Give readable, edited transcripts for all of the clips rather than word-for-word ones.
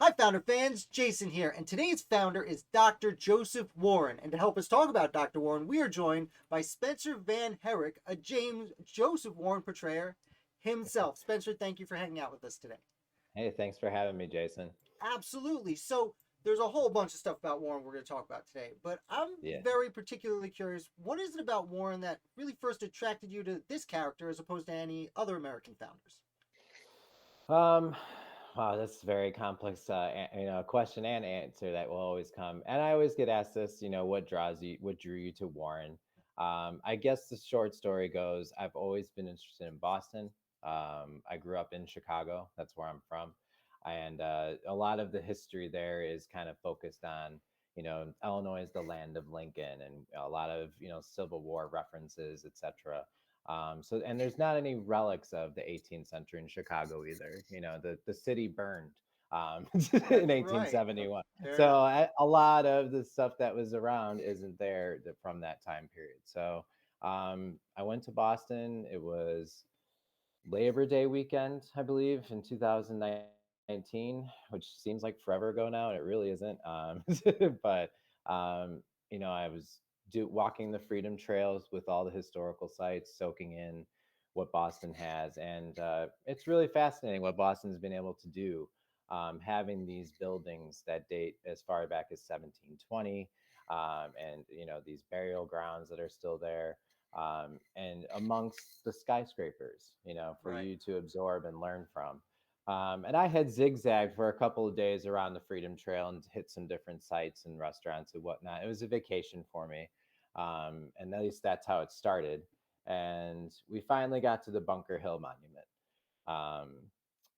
Hi, Founder fans. Jason here, and today's founder is Dr. Joseph Warren. And to help us talk about Dr. Warren, we are joined by Spencer Van Herik, a James Joseph Warren portrayer himself. Spencer, thank you for hanging out with us today. Hey, thanks for having me, Jason. Absolutely. So, there's a whole bunch of stuff about Warren we're going to talk about today, but I'm Yeah. very particularly curious. What is it about Warren that really first attracted you to this character as opposed to any other American founders? Um, wow, that's a very complex, question and answer that will always come. And I always get asked this, what drew you to Warren? I guess the short story goes, I've always been interested in Boston. I grew up in Chicago. That's where I'm from. And a lot of the history there is kind of focused on, Illinois is the land of Lincoln and a lot of, Civil War references, etc. And there's not any relics of the 18th century in Chicago either. The city burned in That's right. 1871. So Fair enough. a lot of the stuff that was around isn't there from that time period. So I went to Boston. It was Labor Day weekend, I believe, in 2019, which seems like forever ago now, and it really isn't. But I was walking the Freedom Trails with all the historical sites, soaking in what Boston has, and it's really fascinating what Boston's been able to do, having these buildings that date as far back as 1720, and these burial grounds that are still there, and amongst the skyscrapers, for Right. you to absorb and learn from. And I had zigzagged for a couple of days around the Freedom Trail and hit some different sites and restaurants and whatnot. It was a vacation for me. And at least that's how it started. And we finally got to the Bunker Hill Monument. Um,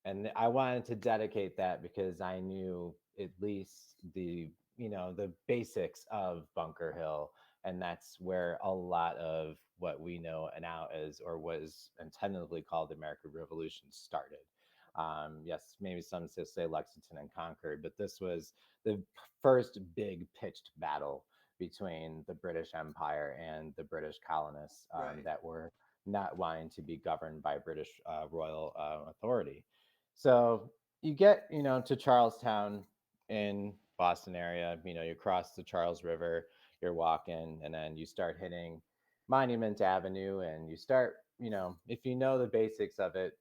and I wanted to dedicate that because I knew at least the basics of Bunker Hill, and that's where a lot of what we know now as, or was intendedly called, the American Revolution started. Yes, maybe some still say Lexington and Concord, but this was the first big pitched battle between the British Empire and the British colonists, Right. that were not wanting to be governed by British royal authority. So you get, to Charlestown in Boston area, you cross the Charles River, you're walking, and then you start hitting Monument Avenue, and you start, if you know the basics of it,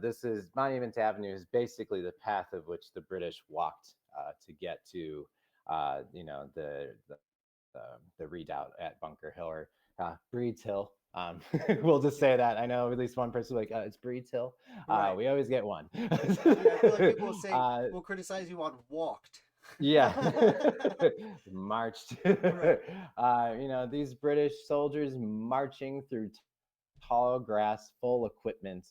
this is Monument Avenue is basically the path of which the British walked to get to, the redoubt at Bunker Hill, or Breeds Hill. We'll just say that. I know at least one person like, it's Breeds Hill. Right. We always get one. Yeah, I feel like people will say uh, will criticize you on walked. yeah, marched. Right. These British soldiers marching through tall grass, full equipment,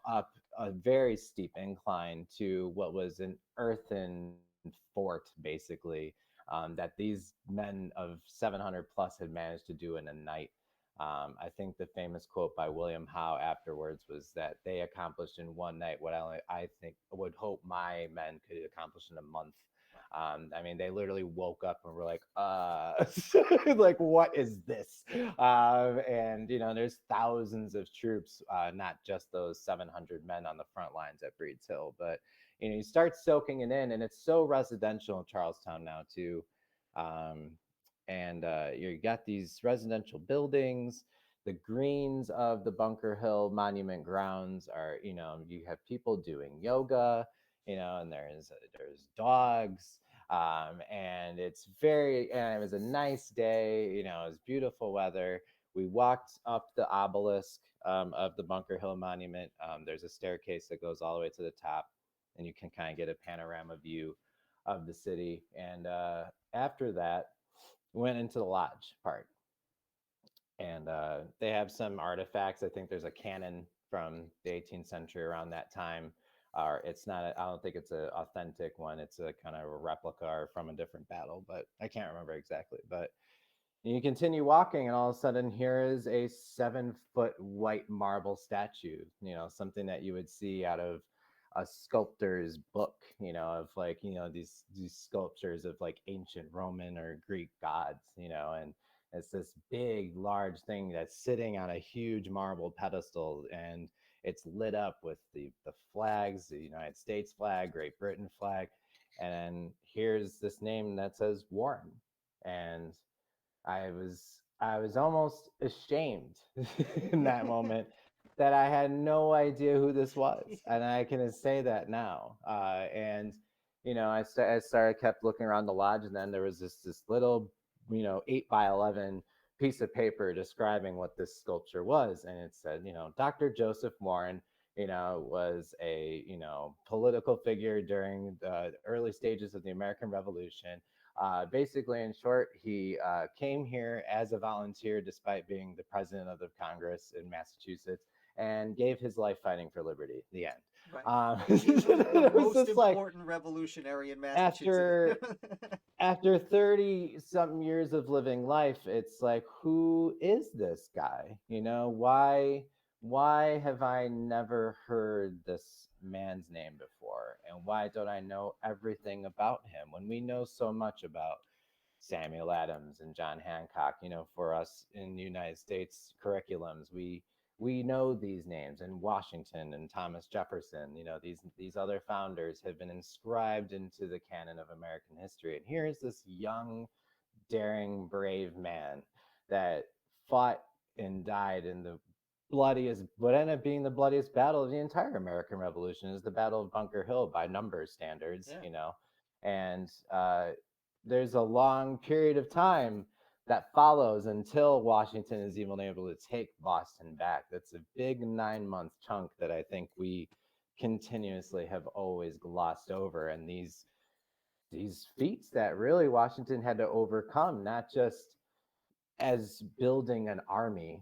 up a very steep incline to what was an earthen fort, basically, that these men of 700 plus had managed to do in a night. I think the famous quote by William Howe afterwards was that they accomplished in one night what I think would hope my men could accomplish in a month. I mean, they literally woke up and were like, like, what is this? And, there's thousands of troops, not just those 700 men on the front lines at Breeds Hill, but, you start soaking it in, and it's so residential in Charlestown now, too. Um, and you got these residential buildings. The greens of the Bunker Hill Monument grounds are, you have people doing yoga, and there's dogs, and it was a nice day. It was beautiful weather. We walked up the obelisk, of the Bunker Hill Monument. There's a staircase that goes all the way to the top, and you can kind of get a panorama view of the city. And after that, went into the lodge part, and they have some artifacts. I think there's a cannon from the 18th century around that time. It's not. I don't think it's an authentic one. It's a kind of a replica or from a different battle, but I can't remember exactly. But you continue walking, and all of a sudden, here is a 7-foot white marble statue. Something that you would see out of a sculptor's book. Of like, these sculptures of like ancient Roman or Greek gods. And it's this big, large thing that's sitting on a huge marble pedestal, and it's lit up with the flags, the United States flag, Great Britain flag, and then here's this name that says Warren, and I was almost ashamed in that moment that I had no idea who this was, and I can say that now. And I started kept looking around the lodge, and then there was this little 8 by 11 piece of paper describing what this sculpture was, and it said Dr. Joseph Warren was a political figure during the early stages of the American Revolution. Basically, in short, he came here as a volunteer despite being the president of the Congress in Massachusetts and gave his life fighting for liberty. The end. Right. He was the It was most just like important revolutionary in Massachusetts. after after 30 something years of living life, it's like, who is this guy? Why have I never heard this man's name before? And why don't I know everything about him when we know so much about Samuel Adams and John Hancock? For us in the United States curriculums, we know these names, and Washington and Thomas Jefferson. These other founders have been inscribed into the canon of American history. And here's this young, daring, brave man that fought and died in the bloodiest, what ended up being the bloodiest battle of the entire American Revolution, is the Battle of Bunker Hill by numbers standards. Yeah. And there's a long period of time that follows until Washington is even able to take Boston back. That's a big 9-month chunk that I think we continuously have always glossed over. And these feats that really Washington had to overcome, not just as building an army,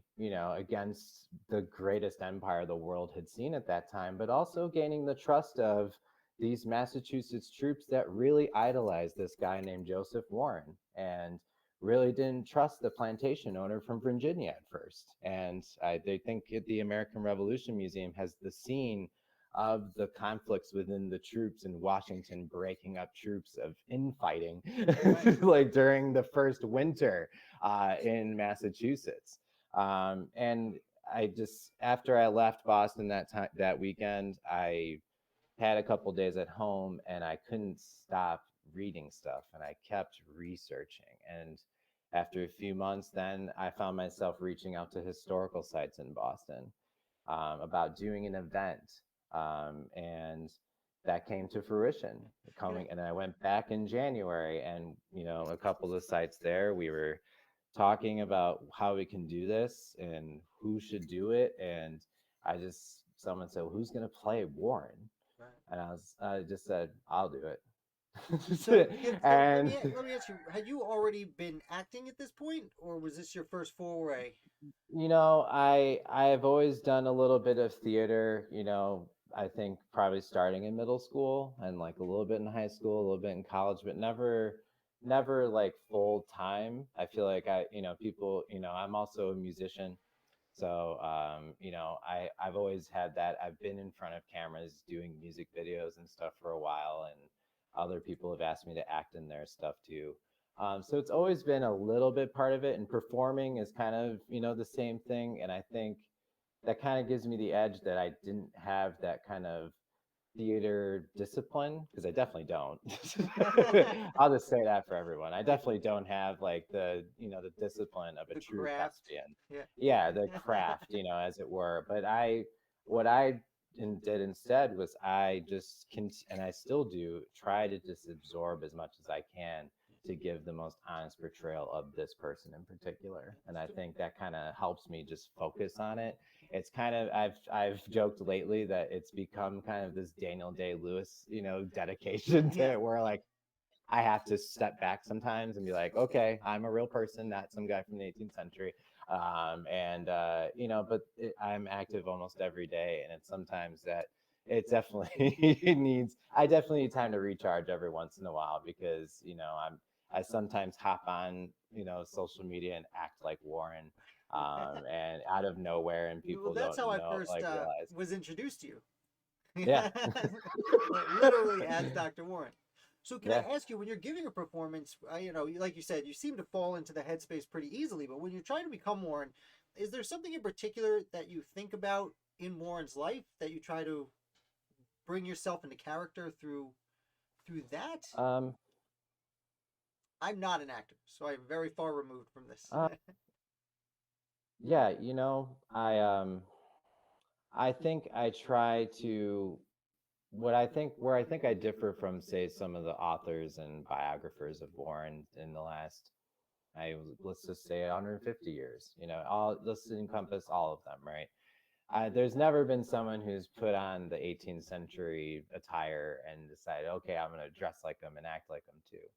against the greatest empire the world had seen at that time, but also gaining the trust of these Massachusetts troops that really idolized this guy named Joseph Warren and really didn't trust the plantation owner from Virginia at first. And they think the American Revolution Museum has the scene of the conflicts within the troops in Washington breaking up troops of infighting, like during the first winter in Massachusetts. And after I left Boston that weekend, I had a couple days at home and I couldn't stop reading stuff, and I kept researching. And after a few months, then I found myself reaching out to historical sites in Boston about doing an event. And that came to fruition and I went back in January, and a couple of sites there, we were talking about how we can do this and who should do it. And someone said, well, who's going to play Warren? Right. And I just said, I'll do it. So, And let me ask you: had you already been acting at this point, or was this your first foray? I've always done a little bit of theater. I think probably starting in middle school and like a little bit in high school, a little bit in college, but never like full time. I feel like people. I'm also a musician. So, I've always had that. I've been in front of cameras doing music videos and stuff for a while, and other people have asked me to act in their stuff too. So it's always been a little bit part of it, and performing is kind of, the same thing. And I think that kind of gives me the edge that I didn't have that kind of theater discipline, because I definitely don't. I'll just say that for everyone. I definitely don't have like the discipline of a The true craft. thespian. Yeah. Yeah, the craft, as it were. But what I did instead was and I still do, try to just absorb as much as I can to give the most honest portrayal of this person in particular. And I think that kind of helps me just focus on it. It's kind of, I've joked lately that it's become kind of this Daniel Day-Lewis, dedication to it, where like I have to step back sometimes and be like, okay, I'm a real person, not some guy from the 18th century. But I'm active almost every day, and it's sometimes that it definitely I definitely need time to recharge every once in a while, because I sometimes hop on social media and act like Warren, and out of nowhere, and Well, people that's don't how I know, first like, realize. was introduced to you. Yeah. Literally as Dr. Warren. So can I Yeah. ask you, when you're giving a performance, like you said, you seem to fall into the headspace pretty easily, but when you're trying to become Warren, is there something in particular that you think about in Warren's life that you try to bring yourself into character through that? Um, I'm not an actor, so I'm very far removed from this. uh, yeah, I think I try to where I think I differ from, say, some of the authors and biographers of Warren in the last, let's just say 150 years. All let's encompass all of them, right? There's never been someone who's put on the 18th century attire and decided, okay, I'm going to dress like them and act like them too.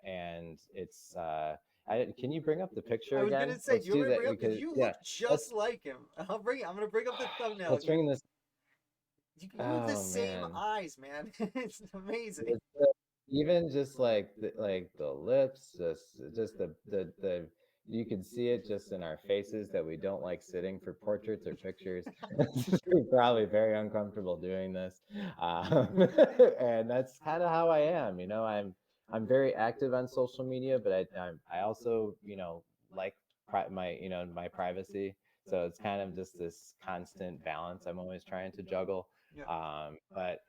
And it's, can you bring up the picture I was again? gonna say, do Let's you want do me to that bring up? Because because you yeah, look just let's like him. I'm gonna bring up the thumbnail let's again. bring this. You have the Oh same man, eyes, man. It's amazing. it's even just like the lips, just the you can see it just in our faces that we don't like sitting for portraits or pictures. We're probably very uncomfortable doing this, and that's kind of how I am. I'm very active on social media, but I also like my privacy. So it's kind of just this constant balance I'm always trying to juggle. Yeah. But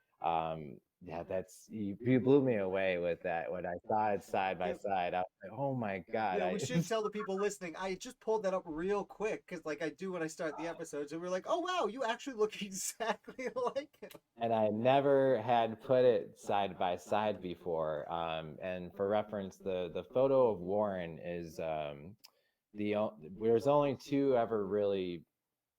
yeah, you blew me away with that when I saw it side by Yeah. side. I was like, oh my god, Yeah, we should tell the people listening. I just pulled that up real quick because, like I do when I start the episodes, and we're like, "Oh wow, you actually look exactly like him." and I never had put it side by side before. And for reference, the photo of Warren is there's only two ever really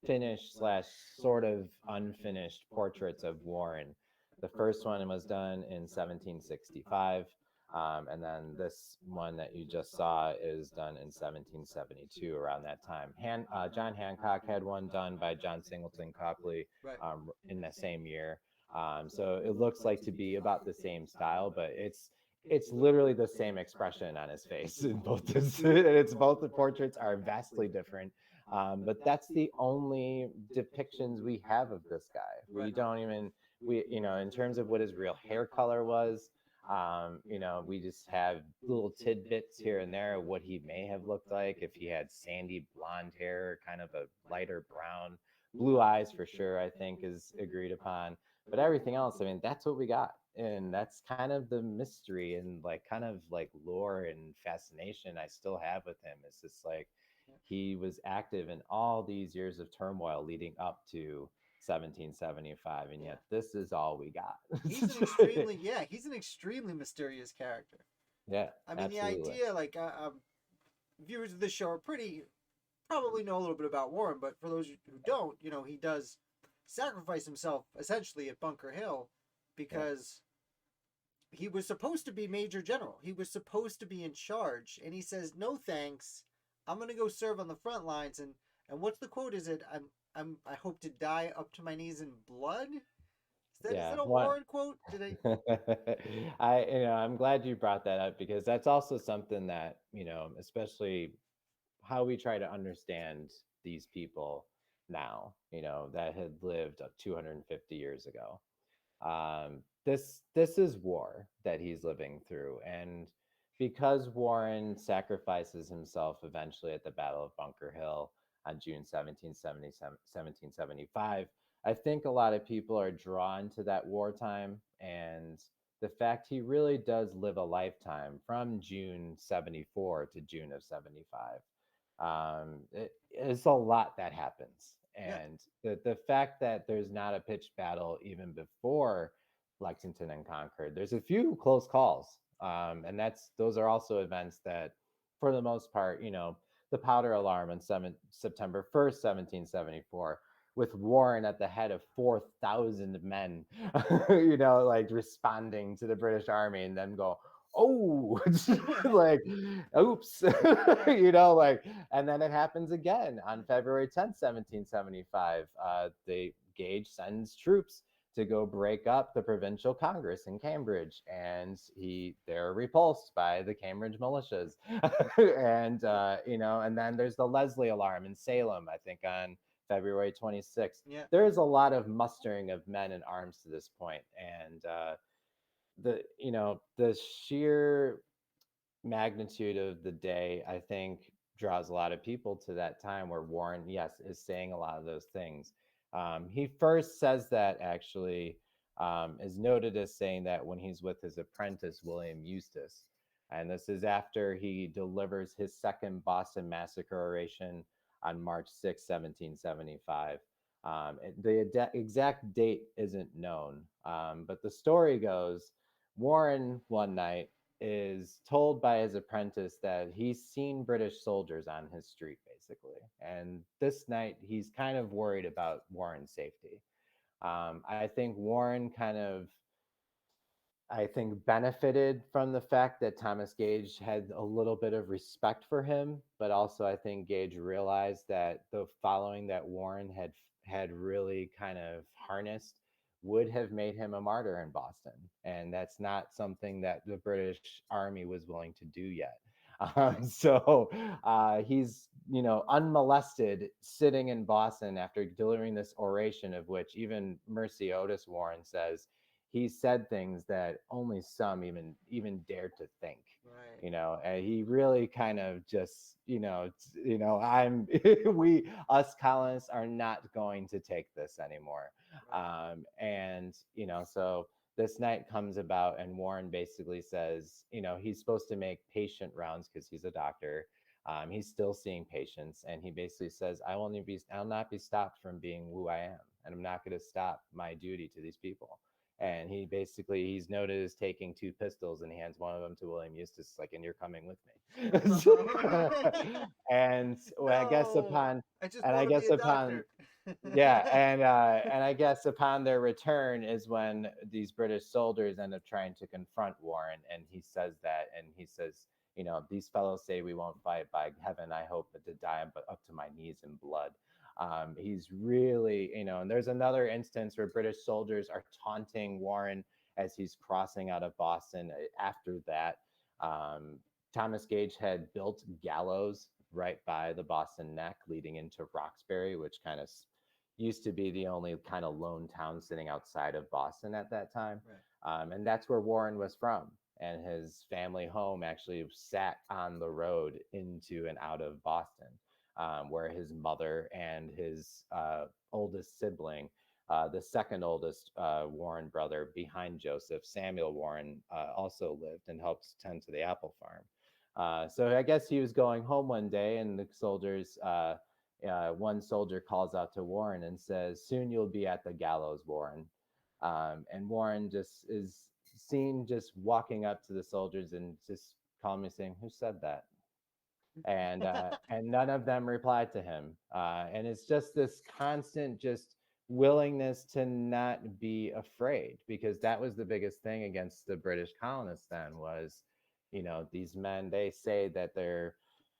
finished slash sort of unfinished portraits of Warren. The first one was done in 1765, and then this one that you just saw is done in 1772, around that time. John Hancock had one done by John Singleton Copley Right. in the same year. So it looks like to be about the same style, but it's literally the same expression on his face in both this, and it's both the portraits are vastly different. But that's the only depictions we have of this guy. Right. We don't even in terms of what his real hair color was. We just have little tidbits here and there of what he may have looked like if he had sandy blonde hair, kind of a lighter brown, blue eyes for sure. I think is agreed upon, but everything else, I mean, that's what we got, and that's kind of the mystery and like kind of like lore and fascination I still have with him. It's just like he was active in all these years of turmoil leading up to 1775, and Yeah. yet this is all we got. He's an extremely mysterious character. Yeah, I mean, the absolutely. idea, like, viewers of this show are pretty probably know a little bit about Warren, but for those who don't, he does sacrifice himself essentially at Bunker Hill Yeah. because he was supposed to be Major General. He was supposed to be in charge, and he says, "No thanks. I'm gonna go serve on the front lines." And what's the quote? Is it I hope to die up to my knees in blood? Is that Yeah, a one. Warren quote? Did I? I'm glad you brought that up because that's also something that, especially how we try to understand these people now, that had lived 250 years ago. This is war that he's living through, and because Warren sacrifices himself eventually at the Battle of Bunker Hill on June 1775, I think a lot of people are drawn to that wartime and the fact he really does live a lifetime from June 74 to June of 75. It's a lot that happens, Yeah, and the fact that there's not a pitched battle even before Lexington and Concord, there's a few close calls, and those are also events that, for the most part, the powder alarm on September 1st, 1774, with Warren at the head of 4,000 men, like responding to the British Army, and then go, oh, like, oops, like, and then it happens again on February 10th, 1775. The Gage sends troops to go break up the provincial congress in Cambridge, and they're repulsed by the Cambridge militias, and and then there's the Leslie alarm in Salem, I think on February 26th. yeah, There's a lot of mustering of men in arms to this point, and the sheer magnitude of the day, I think, draws a lot of people to that time where Warren, yes, is saying a lot of those things. He first says that actually is noted as saying that when he's with his apprentice, William Eustace. And this is after he delivers his second Boston Massacre oration on March 6, 1775. The exact date isn't known, but the story goes Warren one night is told by his apprentice that he's seen British soldiers on his street, basically. And this night, he's kind of worried about Warren's safety. I think Warren kind of benefited from the fact that Thomas Gage had a little bit of respect for him, but also I think Gage realized that the following that Warren had really kind of harnessed would have made him a martyr in Boston, and that's not something that the British Army was willing to do yet. Right. So he's unmolested sitting in Boston after delivering this oration, of which even Mercy Otis Warren says he said things that only some even dared to think. Right. And he really kind of just I'm we us colonists are not going to take this anymore. Right. And so this night comes about, and Warren basically says he's supposed to make patient rounds because he's a doctor. He's still seeing patients, and he basically says, I'll not be stopped from being who I am, and I'm not going to stop my duty to these people. And he's noted as taking two pistols, and he hands one of them to William Eustace, like, and you're coming with me. And well, No, I just I want to be guess a upon doctor. yeah, and I guess upon their return is when these British soldiers end up trying to confront Warren, and he says that, and he says, these fellows say we won't fight. By heaven, I hope to die, but up to my knees in blood. He's really, and there's another instance where British soldiers are taunting Warren as he's crossing out of Boston. After that, um, Thomas Gage had built gallows right by the Boston Neck leading into Roxbury, which kind of used to be the only kind of lone town sitting outside of Boston at that time. Right. And that's where Warren was from. And his family home actually sat on the road into and out of Boston, where his mother and his oldest sibling, the second oldest Warren brother behind Joseph, Samuel Warren, also lived and helped tend to the apple farm. So I guess he was going home one day, and the soldiers, one soldier calls out to Warren and says, "Soon you'll be at the gallows, Warren." And Warren just is seen just walking up to the soldiers and just calmly saying, "Who said that?" And none of them replied to him. And it's just this constant just willingness to not be afraid, because that was the biggest thing against the British colonists then was, these men, they say that they're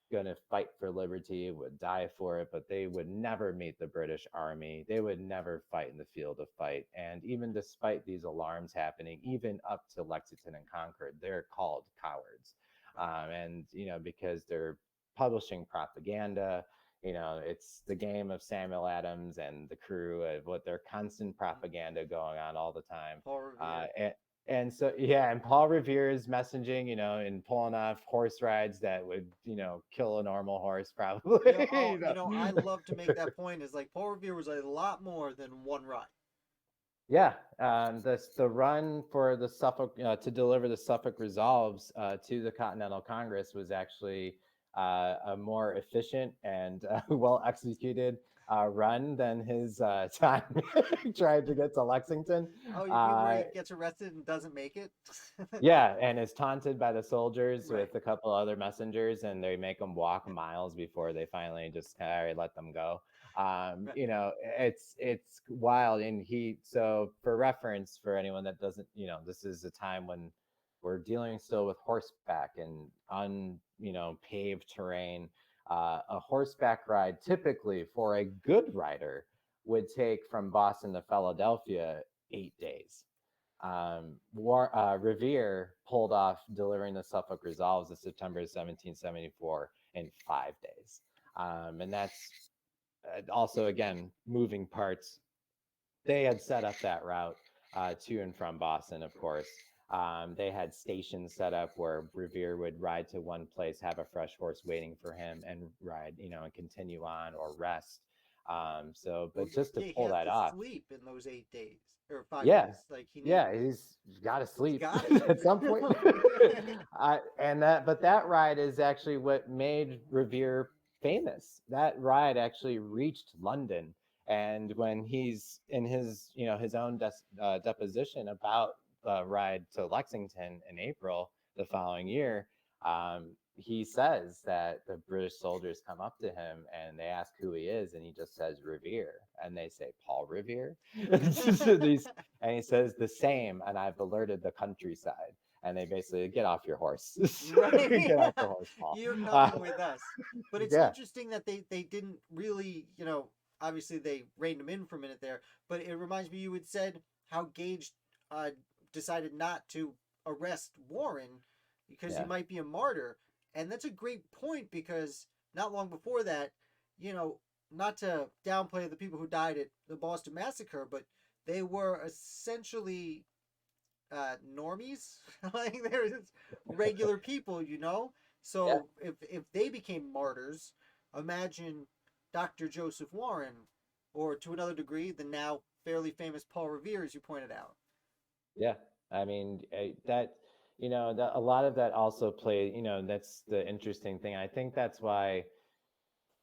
going to fight for liberty, would die for it, but they would never meet the British Army. They would never fight in the field of fight. And even despite these alarms happening, even up to Lexington and Concord, they're called cowards. And, because they're publishing propaganda, it's the game of Samuel Adams and the crew of what their constant propaganda going on all the time. Paul Revere. And so, yeah, and Paul Revere's messaging, and pulling off horse rides that would, kill a normal horse probably. I love to make that point is like Paul Revere was a lot more than one ride. Yeah, the run for the Suffolk to deliver the Suffolk Resolves to the Continental Congress was actually a more efficient and well executed run than his time trying to get to Lexington. Oh, you mean where he gets arrested and doesn't make it? Yeah, and is taunted by the soldiers Right. with a couple other messengers, and they make them walk miles before they finally just let them go. Right. It's wild, and so for reference for anyone that doesn't, this is a time when we're dealing still with horseback and paved terrain. A horseback ride typically for a good rider would take from Boston to Philadelphia 8 days. Revere pulled off delivering the Suffolk Resolves in September 1774 in 5 days. And that's also, again, moving parts. They had set up that route to and from Boston, of course. They had stations set up where Revere would ride to one place, have a fresh horse waiting for him, and ride, and continue on or rest. So, Well, but just to yeah, he pull has that to off, sleep in those 8 days or 5 days. yeah, Like he needs, yeah, he's got to he's sleep got to sleep. at some point. But that ride is actually what made Revere famous. That ride actually reached London, and when he's in his, his own deposition about the ride to Lexington in April the following year, he says that the British soldiers come up to him and they ask who he is, and he just says Revere, and they say Paul Revere. And he says the same, and I've alerted the countryside. And they basically get off your horse, Right. get off your horse, Paul. You're coming with us. But it's Yeah, interesting that they didn't really, obviously they reined him in for a minute there, but it reminds me you had said how Gage uh, decided not to arrest Warren because he yeah, might be a martyr. And that's a great point because not long before that, you know, not to downplay the people who died at the Boston Massacre, but they were essentially normies. Like they're just regular people, you know. yeah. So if they became martyrs, imagine Dr. Joseph Warren, or to another degree, the now fairly famous Paul Revere, as you pointed out. Yeah, I mean that that a lot of that also play. That's the interesting thing. I think that's why,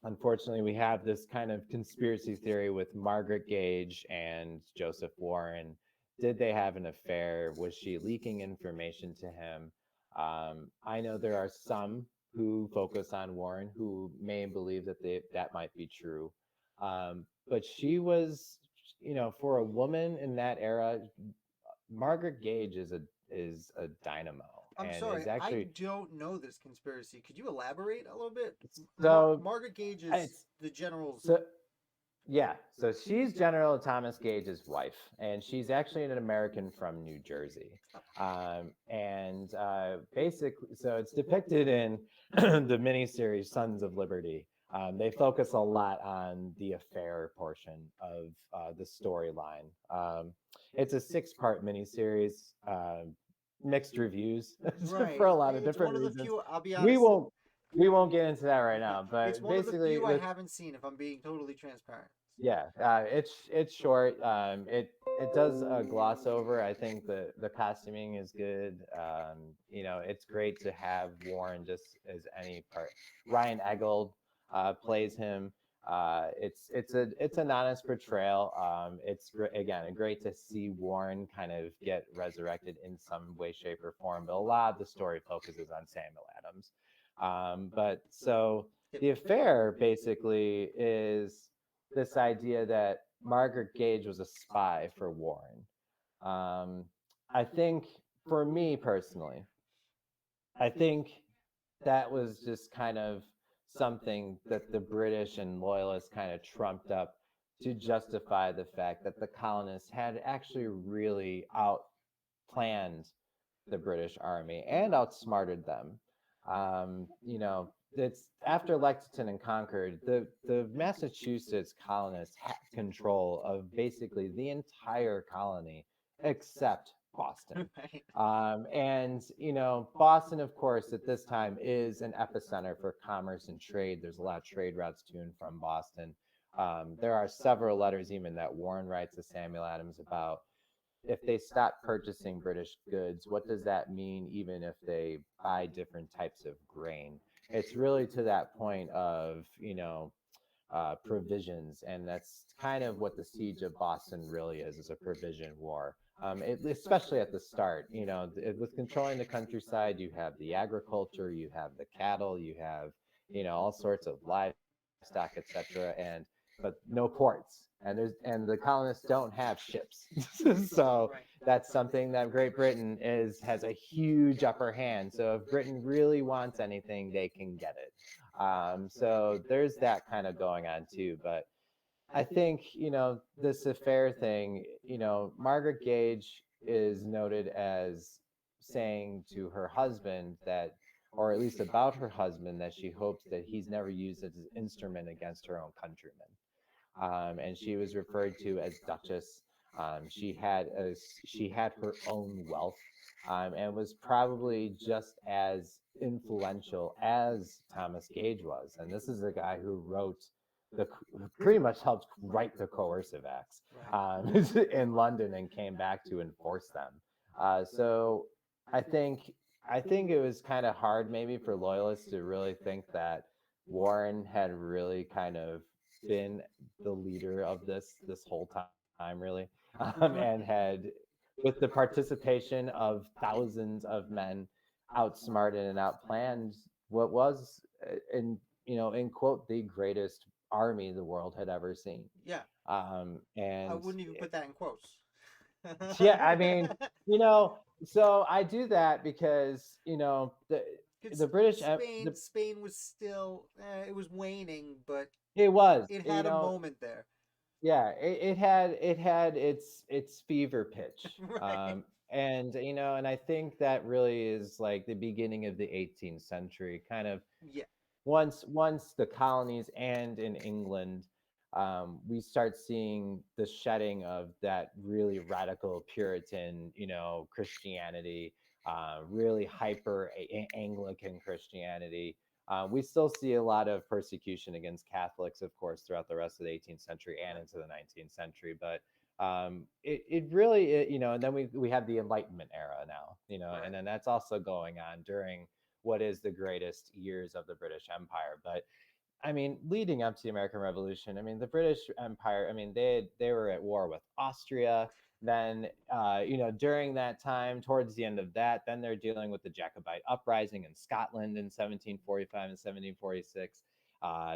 unfortunately, we have this kind of conspiracy theory with Margaret Gage and Joseph Warren. Did they have an affair? Was she leaking information to him? I know there are some who focus on Warren who may believe that that might be true. But she was, for a woman in that era, Margaret Gage is a dynamo I'm and sorry, is I actually don't know this conspiracy. Could you elaborate a little bit? so Margaret Gage is it's the general's. so yeah, so she's General Thomas Gage's wife, and she's actually an American from New Jersey. And basically, so it's depicted in the miniseries Sons of Liberty. They focus a lot on the affair portion of the storyline. It's a six-part miniseries, mixed reviews for Right. a lot of It's different one of the reasons. few. I'll be We honest. won't we won't get into that right now, It's but one of the basically, few I haven't seen. If I'm being totally transparent. yeah, it's short. It does gloss over. I think the costuming is good. It's great to have Warren just as any part. Ryan Eggold plays him. It's an honest portrayal. Again great to see Warren kind of get resurrected in some way, shape, or form. But a lot of the story focuses on Samuel Adams. But so the affair basically is this idea that Margaret Gage was a spy for Warren. Um, I think, for me personally, I think that was just kind of something that the British and loyalists kind of trumped up to justify the fact that the colonists had actually really outplanned the British Army and outsmarted them. It's after Lexington and Concord, the Massachusetts colonists had control of basically the entire colony except Boston. Right. And Boston, of course, at this time is an epicenter for commerce and trade. There's a lot of trade routes to and from Boston. There are several letters even that Warren writes to Samuel Adams about if they stop purchasing British goods, what does that mean even if they buy different types of grain? It's really to that point of, provisions. And that's kind of what the siege of Boston really is a provision war. Especially at the start, with controlling the countryside, you have the agriculture, you have the cattle, you have, all sorts of livestock, etc. But no ports, and the colonists don't have ships. So Right. that's something that Great Britain has a huge upper hand. So if Britain really wants anything, they can get it. So there's that kind of going on too. But I think, this affair thing, Margaret Gage is noted as saying to her husband that, or at least about her husband, that she hopes that he's never used as an instrument against her own countrymen. And she was referred to as Duchess. She had her own wealth, and was probably just as influential as Thomas Gage was. And this is a guy who wrote pretty much helped write the coercive acts Right. in London and came back to enforce them. So I think I think it was kind of hard maybe for loyalists to really think that Warren had really kind of been the leader of this whole time, really, and had with the participation of thousands of men outsmarted and outplanned what was in in quote the greatest army the world had ever seen. Yeah. I And wouldn't even put that in quotes. yeah, I mean, you know, so I do that because the Because British the Spain was still, it was waning, but it was it had a moment there. yeah, it had its fever pitch. Right. And and I think that really is like the beginning of the 18th century, kind of Yeah. once the colonies and in England, we start seeing the shedding of that really radical Puritan, Christianity, really hyper Anglican Christianity. We still see a lot of persecution against Catholics, of course, throughout the rest of the 18th century and Right. into the 19th century. But it really, and then we have the Enlightenment era now, and Right. then that's also going on during what is the greatest years of the British Empire. But I mean, leading up to the American Revolution, I mean, the British Empire, I mean, they were at war with Austria. Then, during that time, towards the end of that, then they're dealing with the Jacobite uprising in Scotland in 1745 and 1746.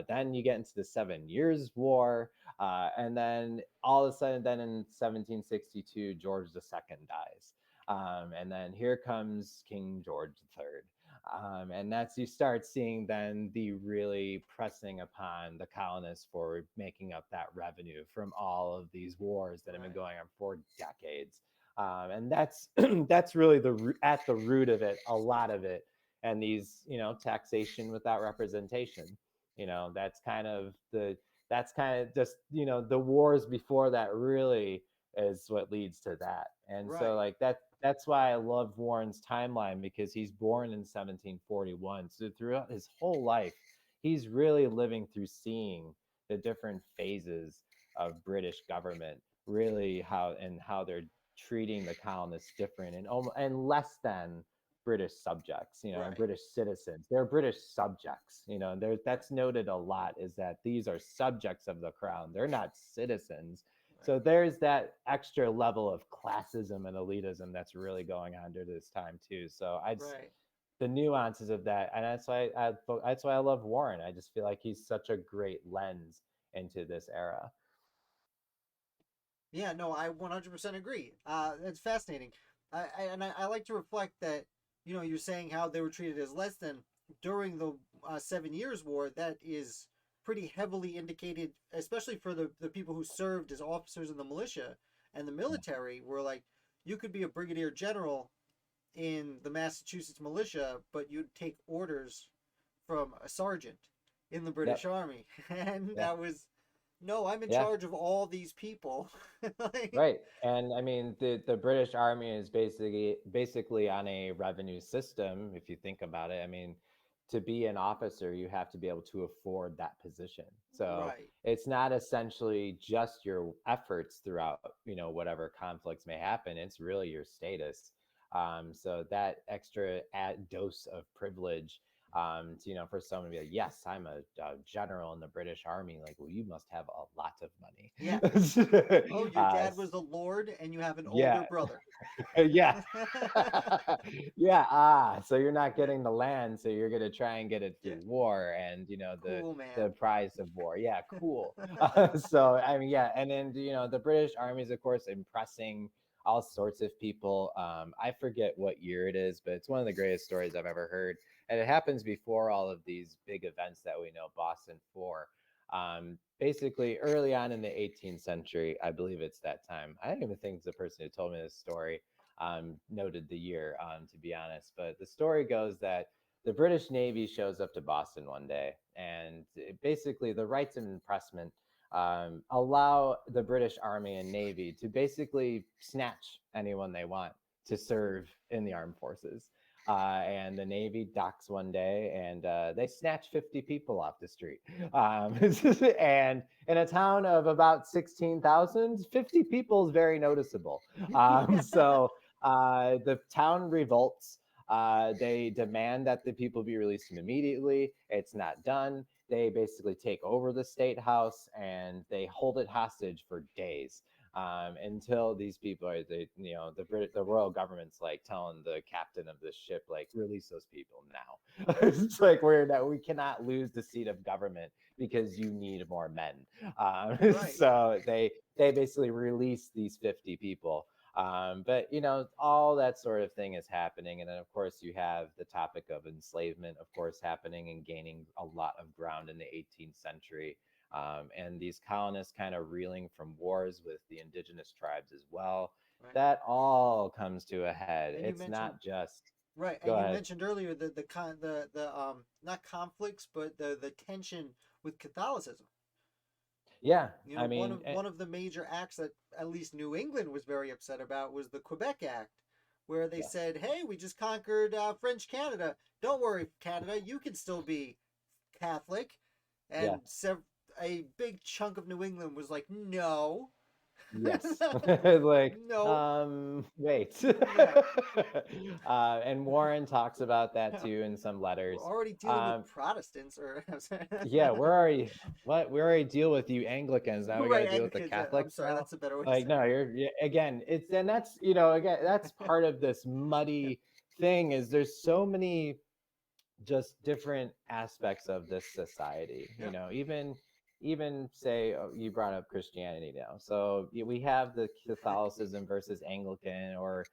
Then you get into the Seven Years' War, and then all of a sudden, then in 1762, George II dies, and then here comes King George III. And that's you start seeing then the really pressing upon the colonists for making up that revenue from all of these wars that have been Right. going on for decades. And that's that's really at the root of it, a lot of it, and these taxation without representation. That's kind of just the wars before that really is what leads to that. And so Right. like that's why I love Warren's timeline, because he's born in 1741. So throughout his whole life, he's really living through seeing the different phases of British government, really how they're treating the colonists different and less than British subjects, Right. British citizens. They're British subjects, and Right. that's noted a lot, is that these are subjects of the crown. They're not citizens. Right. So there's that extra level of classism and elitism that's really going on during this time too. So Right. the nuances of that, and that's why I love Warren. I just feel like he's such a great lens into this era. Yeah, no, I 100% agree. That's fascinating. I like to reflect that, you're saying how they were treated as less than during the 7 Years' War. That is pretty heavily indicated, especially for the people who served as officers in the militia and the military, were like, you could be a brigadier general in the Massachusetts militia, but you'd take orders from a sergeant in the British Yep. Army. And Yeah. that was, no, I'm in Yeah. charge of all these people. Like, Right. And I mean, the British Army is basically on a revenue system. If you think about it, I mean, to be an officer, you have to be able to afford that position. So right, it's not essentially just your efforts throughout, whatever conflicts may happen. It's really your status. So that extra dose of privilege, for someone to be like, yes, I'm a general in the British Army. Like, well, you must have a lot of yeah. money. Oh, your dad was a lord and you have an older Yeah, brother. yeah, yeah. So you're not getting the land, so you're gonna try and get it Yeah, through war, and cool, the man. price of war. Yeah, cool. So I mean, yeah, and then the British Army is of course impressing all sorts of people. I forget what year it is, but it's one of the greatest stories I've ever heard, and it happens before all of these big events that we know Boston for. Basically, early on in the 18th century, I believe it's that time. I don't even think the person who told me this story noted the year, to be honest. But the story goes that the British Navy shows up to Boston one day, and basically the rights of impressment allow the British Army and Navy to basically snatch anyone they want to serve in the armed forces. And the Navy docks one day, and they snatch 50 people off the street. And in a town of about 16,000, 50 people is very noticeable. So the town revolts. They demand that the people be released immediately. It's not done. They basically take over the state house and they hold it hostage for days, until these people are the royal government's like telling the captain of this ship, like, release those people now. It's like, we cannot lose the seat of government because you need more men. Right. So they basically release these 50 people. But all that sort of thing is happening, and then of course you have the topic of enslavement, of course, happening and gaining a lot of ground in the 18th century. And these colonists kind of reeling from wars with the indigenous tribes as well. Right. That all comes to a head. And you It's mentioned not just right, go and you ahead. mentioned earlier the not conflicts, but the tension with Catholicism. Yeah, You know, I mean, one of the major acts that at least New England was very upset about was the Quebec Act, where they yes, said, "Hey, we just conquered French Canada. Don't worry, Canada, you can still be Catholic." yeah. And a big chunk of New England was like, "No, Yes. Like, no, wait. yeah, And Warren talks about that yeah. too in some We're letters. already dealing with Um, Protestants, or yeah, we're already what we already deal with you Anglicans. Now we got right, to deal with the Anglicans. Yeah, I'm Catholics sorry, now. that's a better way to Like, say no, you're again. It's and that's again that's it. part of this Yeah, muddy thing. Is there's so many just different aspects of this society. yeah, Even say, you brought up Christianity now, so we have the Catholicism versus Anglican, or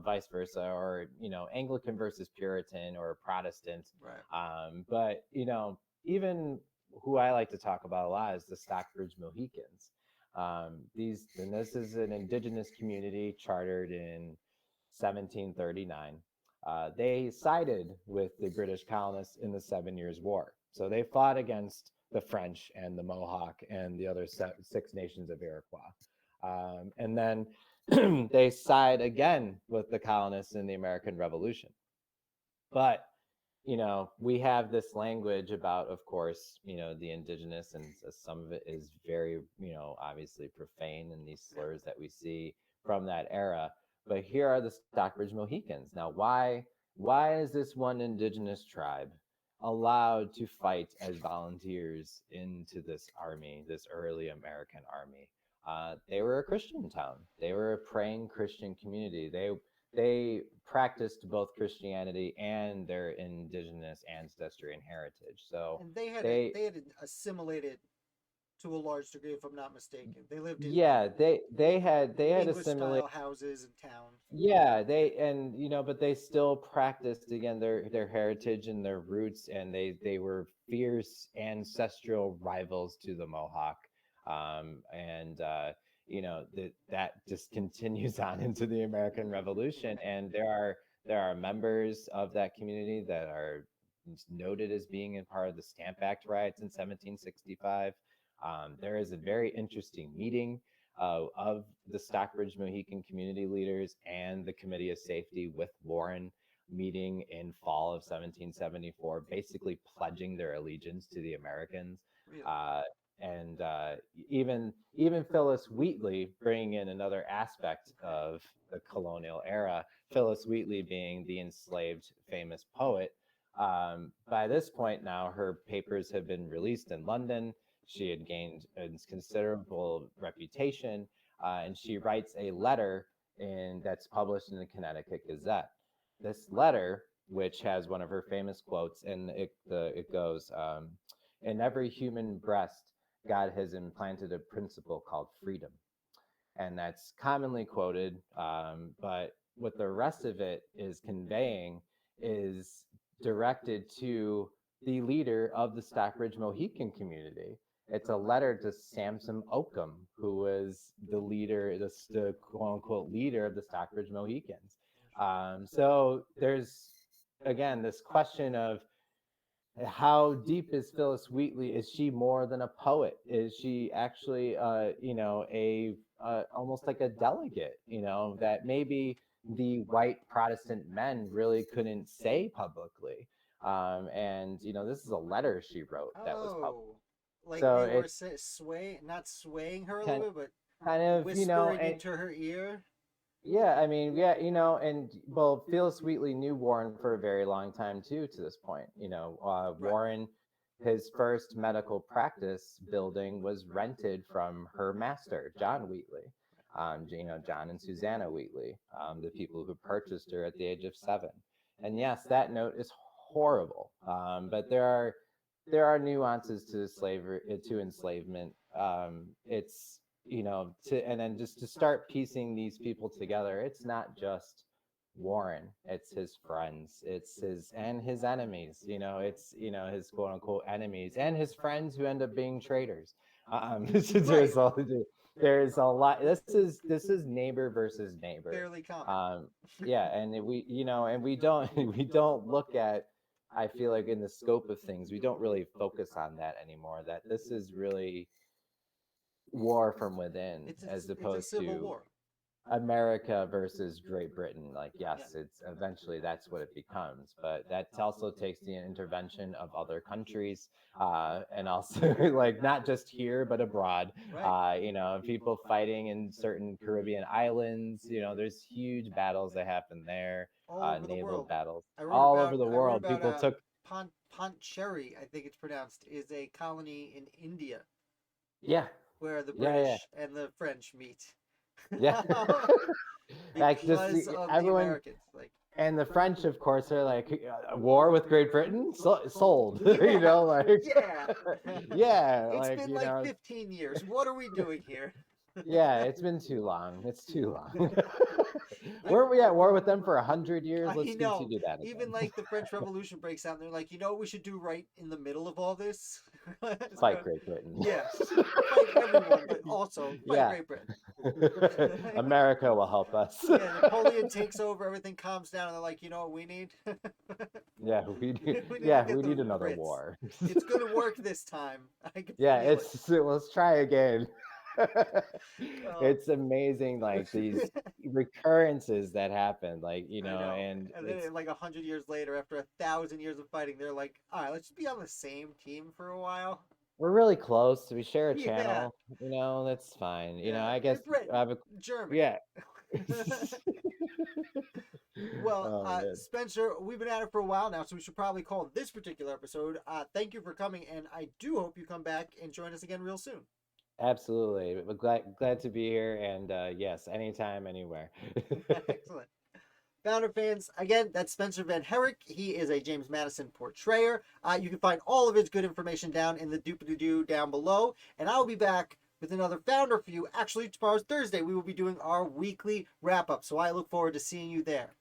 vice versa, or Anglican versus Puritan or Protestant. right, But even who I like to talk about a lot is the Stockbridge Mohicans. This is an indigenous community chartered in 1739. They sided with the British colonists in the Seven Years' War. So they fought against the French and the Mohawk and the other six nations of Iroquois. And then they side again with the colonists in the American Revolution. But we have this language about, of course, the indigenous, and some of it is very, obviously profane in these yeah, slurs that we see from that era. But here are the Stockbridge Mohicans. Now, why is this one indigenous tribe allowed to fight as volunteers into this army, this early American army? They were a Christian town. They were a praying Christian community. They practiced both Christianity and their indigenous ancestry and heritage. So and they, they had assimilated to a large degree, if I'm not mistaken. They lived in yeah, they had English assimilated. style houses and towns. Yeah, but they still practiced again their heritage and their roots, and they were fierce ancestral rivals to the Mohawk. And that just continues on into the American Revolution, and there are members of that community that are noted as being a part of the Stamp Act riots in 1765. There is a very interesting meeting of the Stockbridge Mohican community leaders and the Committee of Safety with Warren, meeting in fall of 1774, basically pledging their allegiance to the Americans. Really? Uh, and even Phyllis Wheatley, bringing in another aspect Okay. of the colonial era, Phyllis Wheatley being the enslaved famous poet. By this point now, her papers have been released in London. She had gained a considerable reputation, and she writes a letter that's published in the Connecticut Gazette. This letter, which has one of her famous quotes, and it goes, "In every human breast, God has implanted a principle called freedom," and that's commonly quoted. But what the rest of it is conveying is directed to the leader of the Stockbridge Mohican community. It's a letter to Samson Occam, who was the leader, the quote unquote leader of the Stockbridge Mohicans. So there's again this question of how deep is Phyllis Wheatley? Is she more than a poet? Is she actually, a almost like a delegate? That maybe the white Protestant men really couldn't say publicly. And this is a letter she wrote that was published. Oh, like So they were it's not swaying her a kind little bit, kind but of whispering and into her ear. yeah, I mean, yeah, and well, Phyllis Wheatley knew Warren for a very long time too. To this point, Right. Warren, his first medical practice building was rented from her master, John Wheatley. John and Susanna Wheatley, the people who purchased her at the age of 7. And yes, that note is horrible. But there are nuances to slavery, to enslavement. It's and then just to start piecing these people together, it's not just Warren, it's his friends, it's his enemies, it's his quote unquote enemies and his friends who end up being traitors. Right. There's a lot. This is neighbor versus neighbor. Fairly common. Yeah, and we don't we don't look at, I feel like, in the scope of things, we don't really focus on that anymore, that this is really war from within, as It's a opposed civil to war. America versus Great Britain. Like, yes, Yeah. it's eventually that's what it becomes, but that also takes the intervention of other countries, and also like not just here but abroad. Right. People fighting in certain Caribbean islands. There's huge battles that happen there, All over the naval world. battles I wrote all about over the I wrote world. about People took, Pondicherry, I think it's pronounced, is a colony in India yeah, where the yeah, British and the French meet. yeah, yeah. Like, just Because of the everyone. Americans. Like, And the French, of course, are like, war with Great Britain, sold. yeah, Like, yeah. yeah, It's like, been like 15 years. What are we doing here? yeah, it's been too long. It's too long. I, Weren't we at war with them for 100 years? I Let's know. continue that Even again. like the French Revolution breaks out, and they're like, you know what we should do right in the middle of all this? Fight Great Britain. Yeah, fight everyone, but also fight Yeah. Great Britain. America will help us. Yeah, Napoleon takes over, everything calms down, and they're like, you know what we need? Yeah, we need. We need to Yeah, get we the need another Brits. war. It's gonna work this time. I can Yeah, feel it. let's try again. Oh. It's amazing, like these recurrences that happen, like, I know. and And it's then like 100 years later, after 1,000 years of fighting, they're like, all right, let's just be on the same team for a while. we're really close. We share a Yeah, channel, that's fine. yeah. I guess Great Britain, I have a, Germany. yeah. Well, Oh man. Spencer, we've been at it for a while now, so we should probably call this particular episode. Thank you for coming, and I do hope you come back and join us again real soon. Absolutely. But glad to be here, and yes, anytime, anywhere. Excellent. Founder fans, again, that's Spencer Van Herik. He is a James Madison portrayer. You can find all of his good information down in the doop-a-doo down below. And I'll be back with another founder for you. Actually, tomorrow's Thursday. We will be doing our weekly wrap-up. So I look forward to seeing you there.